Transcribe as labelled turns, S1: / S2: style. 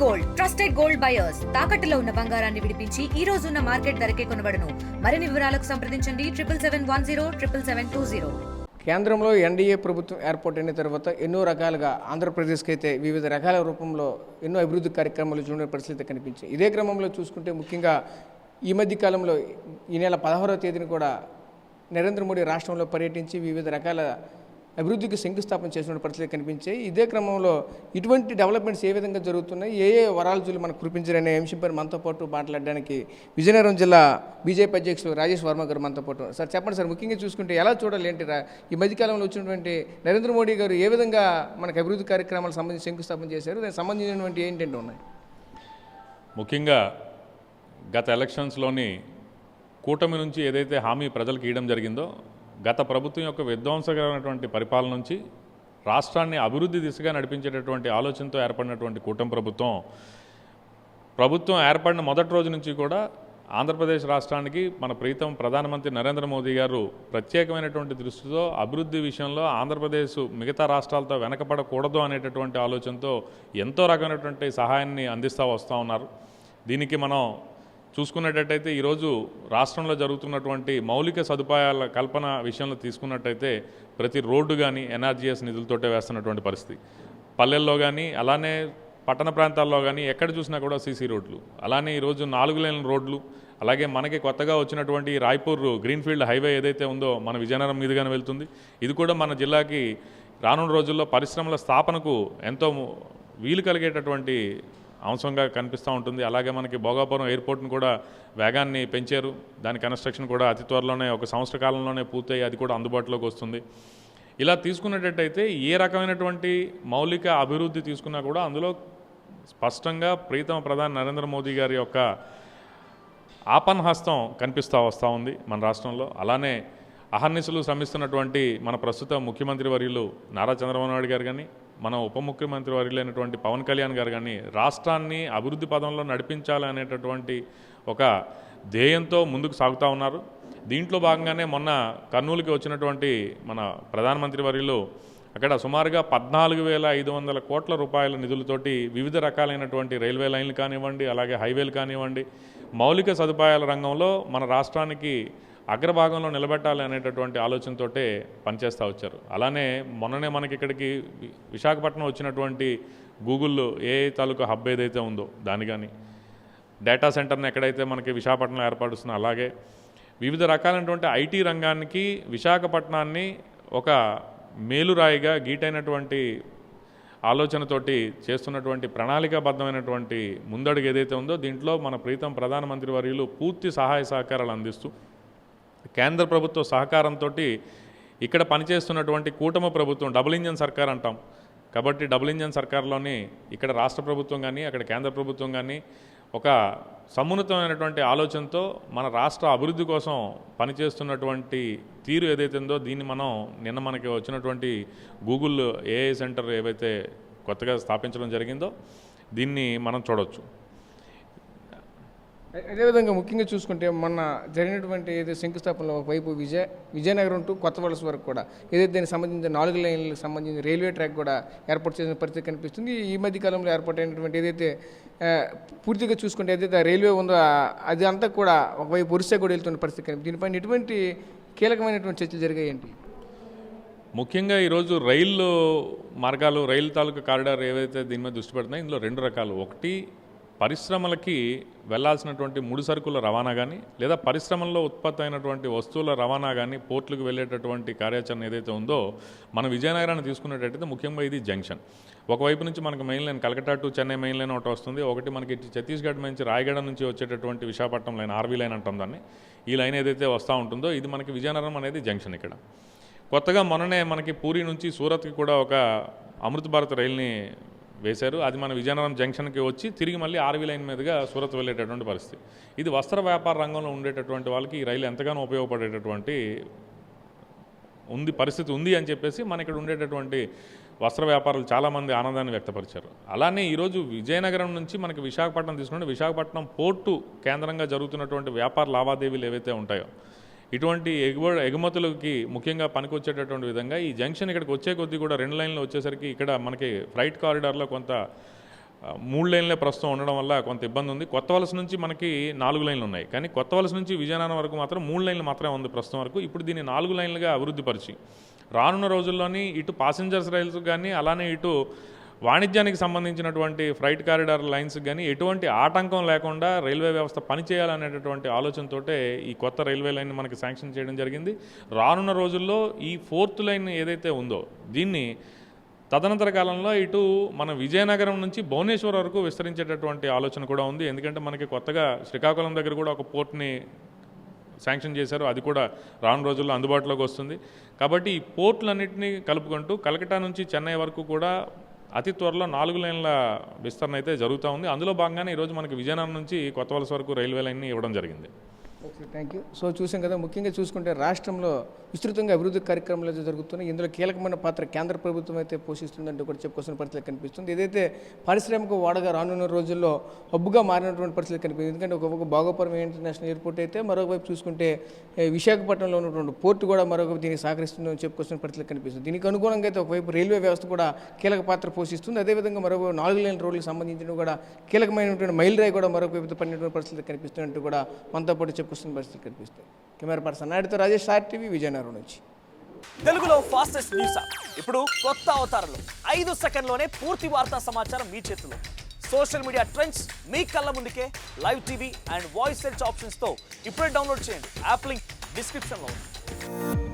S1: Gold trusted gold buyers తాకట్టులో ఉన్న బంగారాన్ని విడిపించి ఈ రోజు ఉన్న మార్కెట్ ధరకే కొనబడును. మరిన్ని వివరాలకు సంప్రదించండి 77107720.
S2: కేంద్రంలో ఎన్డీఏ ప్రభుత్వం ఏర్పాటైన తర్వాత ఎన్నో రకాలుగా ఆంధ్రప్రదేశ్కి అయితే వివిధ రకాల రూపంలో ఎన్నో అభివృద్ధి కార్యక్రమాలు చూడే పరిస్థితి కనిపించాయి. ఇదే క్రమంలో చూసుకుంటే ముఖ్యంగా ఈ మధ్య కాలంలో ఈ నెల 16వ తేదీన కూడా నరేంద్ర మోడీ రాష్ట్రంలో పర్యటించి వివిధ రకాల అభివృద్ధికి శంకుస్థాపన చేసిన పరిస్థితి కనిపించాయి. ఇదే క్రమంలో ఇటువంటి డెవలప్మెంట్స్ ఏ విధంగా జరుగుతున్నాయి, ఏ వరాలు మనకు కురిపించారనే అంశంపై మనతో పాటు మాట్లాడడానికి విజయనగరం జిల్లా బీజేపీ అధ్యక్షులు రాజేష్ వర్మ గారు మనతో పాటు. సార్ చెప్పండి సార్, ముఖ్యంగా చూసుకుంటే ఎలా చూడాలి ఏంటి ఈ మధ్యకాలంలో వచ్చినటువంటి నరేంద్ర మోడీ గారు ఏ విధంగా మనకు అభివృద్ధి కార్యక్రమాలకు సంబంధించి శంకుస్థాపన చేశారు, దానికి సంబంధించినటువంటి ఏంటంటే ఉన్నాయి?
S3: ముఖ్యంగా గత ఎలక్షన్స్లోని కూటమి నుంచి ఏదైతే హామీ ప్రజలకు ఇవ్వడం జరిగిందో, గత ప్రభుత్వం యొక్క విధ్వంసకరమైనటువంటి పరిపాలన నుంచి రాష్ట్రాన్ని అభివృద్ధి దిశగా నడిపించేటటువంటి ఆలోచనతో ఏర్పడినటువంటి కూటమి ప్రభుత్వం ఏర్పడిన మొదటి రోజు నుంచి కూడా ఆంధ్రప్రదేశ్ రాష్ట్రానికి మన ప్రీతం ప్రధానమంత్రి నరేంద్ర మోదీ గారు ప్రత్యేకమైనటువంటి దృష్టితో అభివృద్ధి విషయంలో ఆంధ్రప్రదేశ్ మిగతా రాష్ట్రాలతో వెనకపడకూడదు అనేటటువంటి ఆలోచనతో ఎంతో రకమైనటువంటి సహాయాన్ని అందిస్తూ వస్తూ ఉన్నారు. దీనికి మనం చూసుకున్నట్టయితే ఈరోజు రాష్ట్రంలో జరుగుతున్నటువంటి మౌలిక సదుపాయాల కల్పన విషయంలో తీసుకున్నట్టయితే ప్రతి రోడ్డు కానీ ఎన్ఆర్జీఎస్ నిధులతోటే వేస్తున్నటువంటి పరిస్థితి. పల్లెల్లో కానీ అలానే పట్టణ ప్రాంతాల్లో కానీ ఎక్కడ చూసినా కూడా సీసీ రోడ్లు, అలానే ఈరోజు 4 లేన్ల రోడ్లు, అలాగే మనకి కొత్తగా వచ్చినటువంటి రాయ్పూర్ గ్రీన్ఫీల్డ్ హైవే ఏదైతే ఉందో మన విజయనగరం మీదుగానే వెళ్తుంది. ఇది కూడా మన జిల్లాకి రానున్న రోజుల్లో పరిశ్రమల స్థాపనకు ఎంతో వీలు కలిగేటటువంటి అంశంగా కనిపిస్తూ ఉంటుంది. అలాగే మనకి భోగాపురం ఎయిర్పోర్ట్ను కూడా వేగాన్ని పెంచారు. దాని కన్స్ట్రక్షన్ కూడా అతి త్వరలోనే 1 సంవత్సర కాలంలోనే పూర్తయి అది కూడా అందుబాటులోకి వస్తుంది. ఇలా తీసుకున్నట్టయితే ఏ రకమైనటువంటి మౌలిక అభివృద్ధి తీసుకున్నా కూడా అందులో స్పష్టంగా ప్రీతమ ప్రధాని నరేంద్ర మోదీ గారి యొక్క ఆపన్హస్తం కనిపిస్తూ వస్తూ ఉంది మన రాష్ట్రంలో. అలానే అహర్నిశలు శ్రమిస్తున్నటువంటి మన ప్రస్తుత ముఖ్యమంత్రి వర్యులు నారా చంద్రబాబు నాయుడు గారు కానీ, మన ఉప ముఖ్యమంత్రి వర్యులైనటువంటి పవన్ కళ్యాణ్ గారు కానీ రాష్ట్రాన్ని అభివృద్ధి పదంలో నడిపించాలనేటటువంటి ఒక ధ్యేయంతో ముందుకు సాగుతూ ఉన్నారు. దీంట్లో భాగంగానే మొన్న కర్నూలుకి వచ్చినటువంటి మన ప్రధానమంత్రి వర్యులు అక్కడ సుమారుగా 14,500 కోట్ల రూపాయల నిధులతోటి వివిధ రకాలైనటువంటి రైల్వే లైన్లు కానివ్వండి, అలాగే హైవేలు కానివ్వండి, మౌలిక సదుపాయాల రంగంలో మన రాష్ట్రానికి అగ్రభాగంలో నిలబెట్టాలి అనేటటువంటి ఆలోచనతో పనిచేస్తూ వచ్చారు. అలానే మొన్ననే మనకి ఇక్కడికి విశాఖపట్నం వచ్చినటువంటి గూగుల్ ఏఐ తాలూకా హబ్ ఏదైతే ఉందో దాని కానీ, డేటా సెంటర్ని ఎక్కడైతే మనకి విశాఖపట్నంలో ఏర్పడుతుందో, అలాగే వివిధ రకాలైనటువంటి ఐటీ రంగానికి విశాఖపట్నాన్ని ఒక మేలురాయిగా గీటైనటువంటి ఆలోచనతోటి చేస్తున్నటువంటి ప్రణాళికాబద్ధమైనటువంటి ముందడుగు ఏదైతే ఉందో దీంట్లో మన ప్రీతం ప్రధానమంత్రి వర్యులు పూర్తి సహాయ సహకారాలు అందిస్తూ కేంద్ర ప్రభుత్వ సహకారంతో ఇక్కడ పనిచేస్తున్నటువంటి కూటమి ప్రభుత్వం డబుల్ ఇంజన్ సర్కార్ అంటాం కాబట్టి డబుల్ ఇంజన్ సర్కార్లోని ఇక్కడ రాష్ట్ర ప్రభుత్వం కానీ అక్కడ కేంద్ర ప్రభుత్వం కానీ ఒక సమున్నతమైనటువంటి ఆలోచనతో మన రాష్ట్ర అభివృద్ధి కోసం పనిచేస్తున్నటువంటి తీరు ఏదైతే ఉందో దీన్ని మనం నిన్న మనకి వచ్చినటువంటి గూగుల్ ఏఐ సెంటర్ ఏవైతే కొత్తగా స్థాపించడం జరిగిందో దీన్ని మనం చూడవచ్చు.
S2: అదేవిధంగా ముఖ్యంగా చూసుకుంటే మొన్న జరిగినటువంటి ఏదైతే శంకుస్థాపనలో ఒకవైపు విజయనగరం టు కొత్త వలస వరకు కూడా ఏదైతే దానికి సంబంధించిన 4 లైన్లకు సంబంధించిన రైల్వే ట్రాక్ కూడా ఏర్పాటు చేసిన పరిస్థితి కనిపిస్తుంది. ఈ మధ్య కాలంలో ఏర్పాటైనటువంటి ఏదైతే పూర్తిగా చూసుకుంటే ఏదైతే రైల్వే ఉందో అది అంతా కూడా ఒకవైపు ఒరిస్సా కూడా వెళ్తున్న పరిస్థితి కనిపిస్తుంది. దీనిపైన ఎటువంటి కీలకమైనటువంటి చర్చలు జరిగాయేంటి?
S3: ముఖ్యంగా ఈరోజు రైలు మార్గాలు, రైలు తాలూకా కారిడార్ ఏవైతే దీని మీద దృష్టి పెడుతున్నాయి ఇందులో 2 రకాలు. ఒకటి పరిశ్రమలకి వెళ్లాల్సినటువంటి ముడి సరుకుల రవాణా కానీ లేదా పరిశ్రమల్లో ఉత్పత్తి అయినటువంటి వస్తువుల రవాణా కానీ పోర్టులకు వెళ్ళేటటువంటి కార్యాచరణ ఏదైతే ఉందో మన విజయనగరాన్ని తీసుకున్నట్టయితే ముఖ్యంగా ఇది జంక్షన్. ఒకవైపు నుంచి మనకి main line Calcutta to Chennai main line ఒకటి వస్తుంది, ఒకటి మనకి ఛత్తీస్గఢ్ నుంచి రాయగఢ నుంచి వచ్చేటటువంటి విశాఖపట్నం లైన్ ఆర్వీ లైన్ అంటాం దాన్ని. ఈ లైన్ ఏదైతే వస్తూ ఉంటుందో ఇది మనకి విజయనగరం అనేది జంక్షన్. ఇక్కడ కొత్తగా మొన్ననే మనకి పూరి నుంచి సూరత్కి కూడా ఒక అమృత్ భారత్ రైల్ని వేశారు. అది మన విజయనగరం జంక్షన్కి వచ్చి తిరిగి మళ్ళీ ఆర్వీ లైన్ మీదుగా సూరత్ వెళ్ళేటటువంటి పరిస్థితి. ఇది వస్త్ర వ్యాపార రంగంలో ఉండేటటువంటి వాళ్ళకి ఈ రైలు ఎంతగానో ఉపయోగపడేటటువంటి పరిస్థితి ఉంది అని చెప్పేసి మన ఇక్కడ ఉండేటటువంటి వస్త్ర వ్యాపారులు చాలామంది ఆనందాన్ని వ్యక్తపరిచారు. అలానే ఈరోజు విజయనగరం నుంచి మనకి విశాఖపట్నం తీసుకుంటే విశాఖపట్నం పోర్టు కేంద్రంగా జరుగుతున్నటువంటి వ్యాపార లావాదేవీలు ఏవైతే ఉంటాయో ఇటువంటి ఎగుమతులకి ముఖ్యంగా పనికొచ్చేటటువంటి విధంగా ఈ జంక్షన్ ఇక్కడికి వచ్చే కొద్దీ కూడా 2 లైన్లు వచ్చేసరికి ఇక్కడ మనకి ఫ్లైట్ కారిడార్లో కొంత 3 లైన్లే ప్రస్తుతం ఉండడం వల్ల కొంత ఇబ్బంది ఉంది. కొత్త వలస నుంచి మనకి 4 లైన్లు ఉన్నాయి, కానీ కొత్త వలస నుంచి విజయనగరం వరకు మాత్రం 3 లైన్లు మాత్రమే ఉంది ప్రస్తుతం వరకు. ఇప్పుడు దీన్ని 4 లైన్లుగా అభివృద్ధి పరిచి రానున్న రోజుల్లోని ఇటు పాసెంజర్స్ రైల్స్ కానీ అలానే ఇటు వాణిజ్యానికి సంబంధించినటువంటి ఫ్రైట్ కారిడార్ లైన్స్ కానీ ఎటువంటి ఆటంకం లేకుండా రైల్వే వ్యవస్థ పనిచేయాలనేటటువంటి ఆలోచనతోటే ఈ కొత్త రైల్వే లైన్ మనకి శాంక్షన్ చేయడం జరిగింది. రానున్న రోజుల్లో ఈ 4th లైన్ ఏదైతే ఉందో దీన్ని తదనంతర కాలంలో ఇటు మన విజయనగరం నుంచి భువనేశ్వర్ వరకు విస్తరించేటటువంటి ఆలోచన కూడా ఉంది. ఎందుకంటే మనకి కొత్తగా శ్రీకాకుళం దగ్గర కూడా ఒక పోర్ట్ని శాంక్షన్ చేశారు, అది కూడా రాను రోజుల్లో అందుబాటులోకి వస్తుంది. కాబట్టి ఈ పోర్టులన్నింటినీ కలుపుకుంటూ కలకటా నుంచి చెన్నై వరకు కూడా అతి త్వరలో 4 లైన్ల విస్తరణ అయితే జరుగుతూ ఉంది. అందులో భాగంగానే ఈరోజు మనకి విజయనగరం నుంచి కొత్త వలస వరకు రైల్వే లైన్ని ఇవ్వడం జరిగింది.
S2: Okay, thank you. సో చూసాం కదా, ముఖ్యంగా చూసుకుంటే రాష్ట్రంలో విస్తృతంగా అభివృద్ధి కార్యక్రమాలు అయితే జరుగుతున్నాయి. ఇందులో కీలకమైన పాత్ర కేంద్ర ప్రభుత్వం అయితే పోషిస్తుందంటూ కూడా చెప్పుకోవాల్సిన పరిస్థితి కనిపిస్తుంది. ఏదైతే పారిశ్రామిక వాడగా రానున్న రోజుల్లో హబ్బుగా మారినటువంటి పరిస్థితి కనిపిస్తుంది. ఎందుకంటే ఒక భోగపురం ఇంటర్నేషనల్ ఎయిర్పోర్ట్ అయితే, మరొకవైపు చూసుకుంటే విశాఖపట్నంలో ఉన్నటువంటి పోర్టు కూడా మరొక దీనికి సహకరిస్తుందని చెప్పుకోవాల్సిన పరిస్థితి కనిపిస్తుంది. దీనికి అనుగుణంగా అయితే ఒకవైపు రైల్వే వ్యవస్థ కూడా కీలక పాత్ర పోషిస్తుంది. అదేవిధంగా మరొక 4 లైన్ రోడ్లకు సంబంధించిన కూడా కీలకమైనటువంటి మైల్ రాయి కూడా మరొక వైపు పడినటువంటి పరిస్థితి కనిపిస్తున్నట్టు కూడా మనతో పాటు చెప్పుకొస్తున్న పరిస్థితి కనిపిస్తాయి. కెమెరా పర్సన్ నాయుడుతో రాజేష్, RTV, విజయనగరం నుంచి.
S4: తెలుగులో ఫాస్టెస్ట్ న్యూస్ యాప్ ఇప్పుడు కొత్త అవతారంలో 5 సెకండ్లోనే పూర్తి వార్తా సమాచారం మీ చేతిలో. సోషల్ మీడియా ట్రెండ్స్ మీ కళ్ళ ముందుకే live TV and voice search ఆప్షన్స్తో ఇప్పుడే డౌన్లోడ్ చేయండి. యాప్ లింక్ డిస్క్రిప్షన్లో ఉంది.